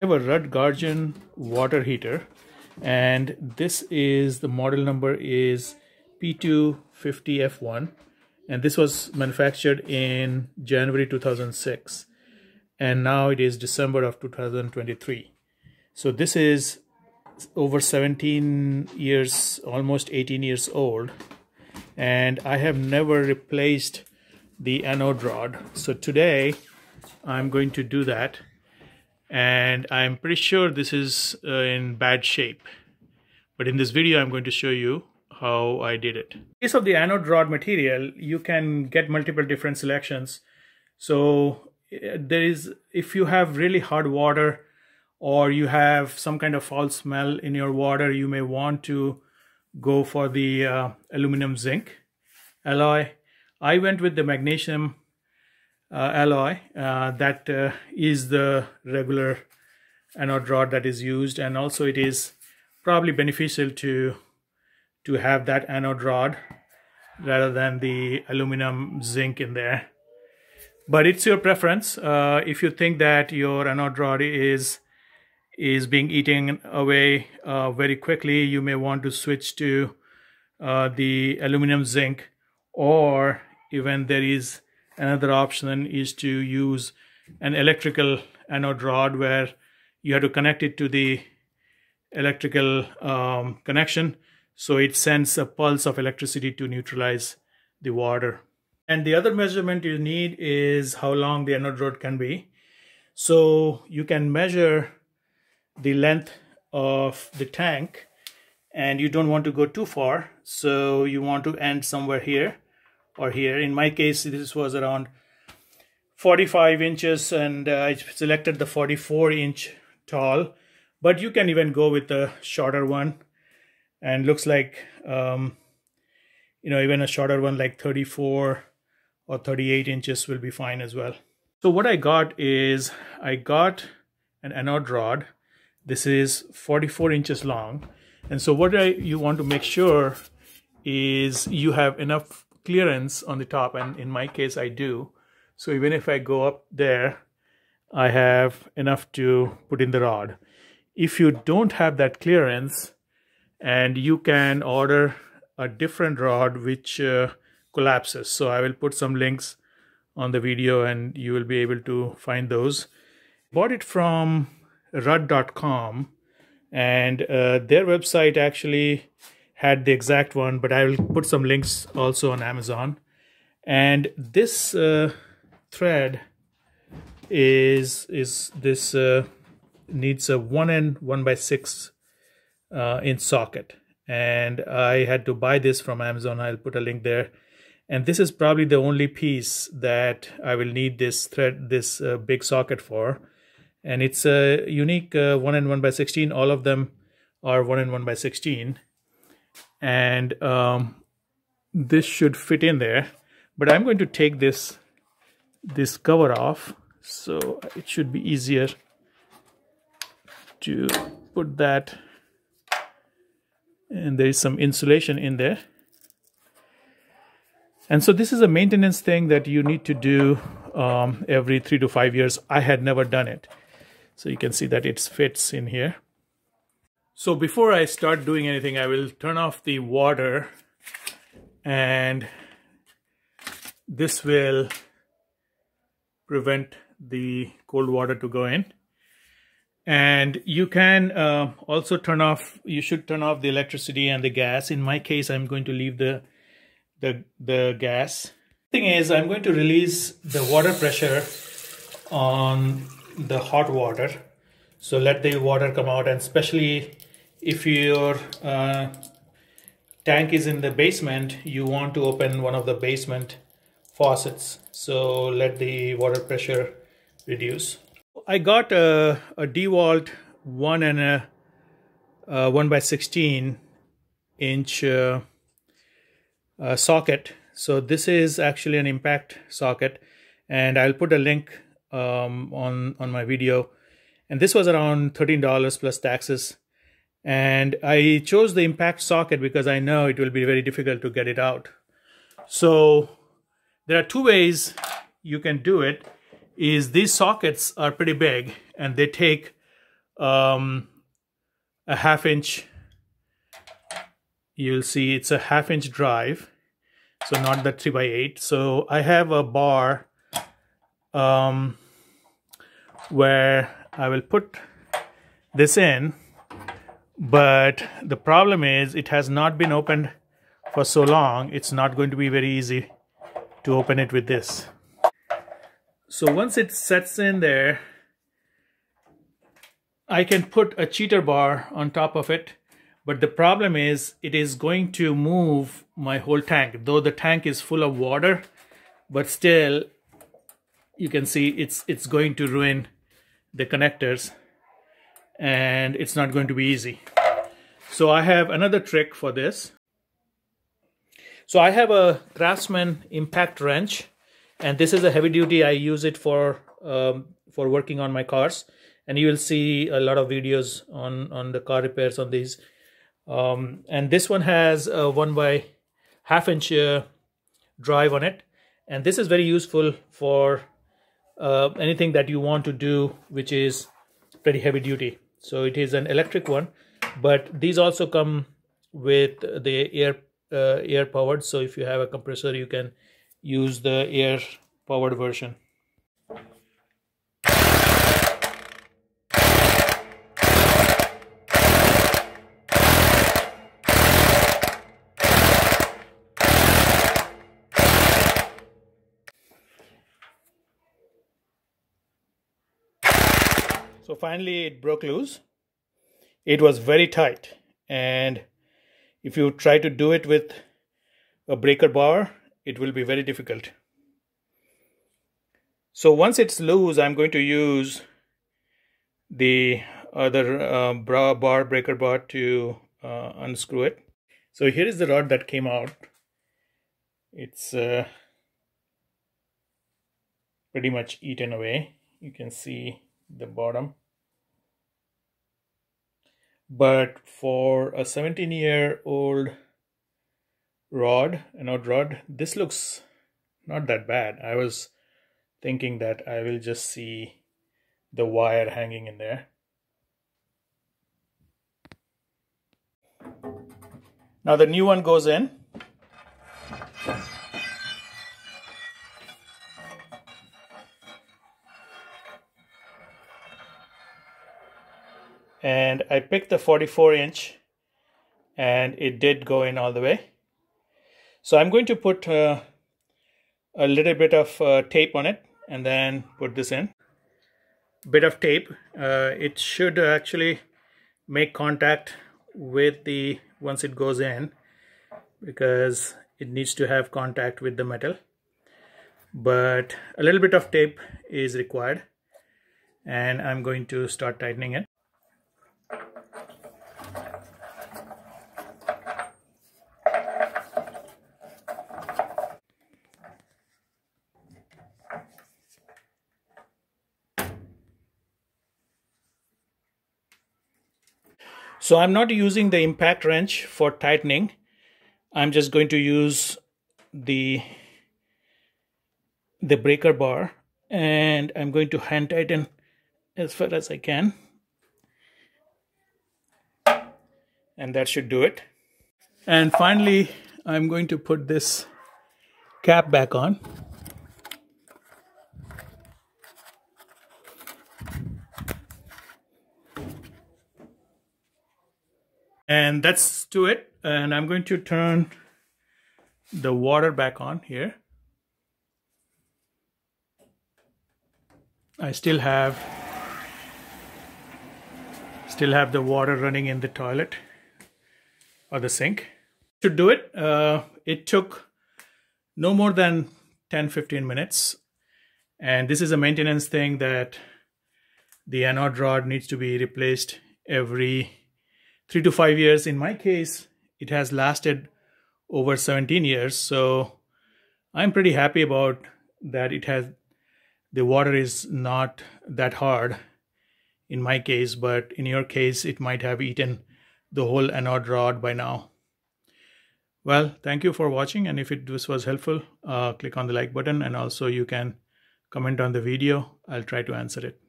I have a Rudd Guardian water heater, and this is the model number is P2-50F1, and this was manufactured in January 2006, and now it is December of 2023. So this is over 17 years, almost 18 years old, and I have never replaced the anode rod. So today I'm going to do that. And I'm pretty sure this is in bad shape. But in this video, I'm going to show you how I did it. In case of the anode rod material, you can get multiple different selections. So if you have really hard water or you have some kind of foul smell in your water, you may want to go for the aluminum zinc alloy. I went with the magnesium alloy that is the regular anode rod that is used, and also it is probably beneficial to have that anode rod rather than the aluminum zinc in there. But it's your preference. If you think that your anode rod is being eaten away very quickly, you may want to switch to the aluminum zinc, or even there is another option is to use an electrical anode rod where you have to connect it to the electrical connection, so it sends a pulse of electricity to neutralize the water. And the other measurement you need is how long the anode rod can be. So you can measure the length of the tank, and you don't want to go too far, so you want to end somewhere here or here. In my case, this was around 45 inches, and I selected the 44-inch tall, but you can even go with a shorter one, and looks like even a shorter one like 34 or 38 inches will be fine as well. So what I got is I got an anode rod. This is 44 inches long, and so what you want to make sure is you have enough clearance on the top, and in my case I do. So even if I go up there, I have enough to put in the rod. If you don't have that clearance, and you can order a different rod which collapses. So I will put some links on the video and you will be able to find those. Bought it from Rudd.com, and their website actually had the exact one, but I will put some links also on Amazon. And this thread needs a 1N 1/6 inch socket, and I had to buy this from Amazon. I'll put a link there. And this is probably the only piece that I will need this thread, this big socket for. And it's a unique 1N 1/16. All of them are 1N 1/16. And this should fit in there, but I'm going to take this cover off, so it should be easier to put that. And there is some insulation in there, and so this is a maintenance thing that you need to do every 3 to 5 years. I had never done it, so you can see that it fits in here. So before I start doing anything, I will turn off the water, and this will prevent the cold water to go in. And you can also you should turn off the electricity and the gas. In my case, I'm going to leave the gas. The thing is, I'm going to release the water pressure on the hot water. So let the water come out, and especially if your tank is in the basement, you want to open one of the basement faucets. So let the water pressure reduce. I got a DeWalt 1N 1/16 inch socket. So this is actually an impact socket, and I'll put a link on my video. And this was around $13 plus taxes. And I chose the impact socket because I know it will be very difficult to get it out. So there are two ways you can do it. Is these sockets are pretty big, and they take a half-inch. You'll see it's a half-inch drive, so not the 3x8. So I have a bar where I will put this in, but the problem is it has not been opened for so long. It's not going to be very easy to open it with this. So once it sets in there, I can put a cheater bar on top of it, but the problem is it is going to move my whole tank. Though the tank is full of water, but still you can see it's going to ruin the connectors, and it's not going to be easy. So I have another trick for this. So I have a Craftsman impact wrench, and this is a heavy duty. I use it for working on my cars, and you will see a lot of videos on the car repairs on these. And this one has a 1/2 inch drive on it, and this is very useful for anything that you want to do which is pretty heavy duty. So it is an electric one, but these also come with the air powered. So if you have a compressor, you can use the air powered version. So finally it broke loose. It was very tight, and if you try to do it with a breaker bar, it will be very difficult. So once it's loose, I'm going to use the other breaker bar to unscrew it. So here is the rod that came out. It's pretty much eaten away. You can see the bottom. But for a 17-year-old rod, anode rod, this looks not that bad. I was thinking that I will just see the wire hanging in there. Now the new one goes in. And I picked the 44-inch, and it did go in all the way. So I'm going to put a little bit of tape on it and then put this in. Bit of tape. It should actually make contact with the once it goes in, because it needs to have contact with the metal. But a little bit of tape is required, and I'm going to start tightening it. So I'm not using the impact wrench for tightening. I'm just going to use the breaker bar, and I'm going to hand tighten as far as I can. And that should do it. And finally, I'm going to put this cap back on. And that's to it. And I'm going to turn the water back on here. I still have the water running in the toilet or the sink. To do it, it took no more than 10-15 minutes. And this is a maintenance thing that the anode rod needs to be replaced every 3 to 5 years. In my case, it has lasted over 17 years. So I'm pretty happy about that. The water is not that hard in my case, but in your case, it might have eaten the whole anode rod by now. Well, thank you for watching. And if this was helpful, click on the like button, and also you can comment on the video. I'll try to answer it.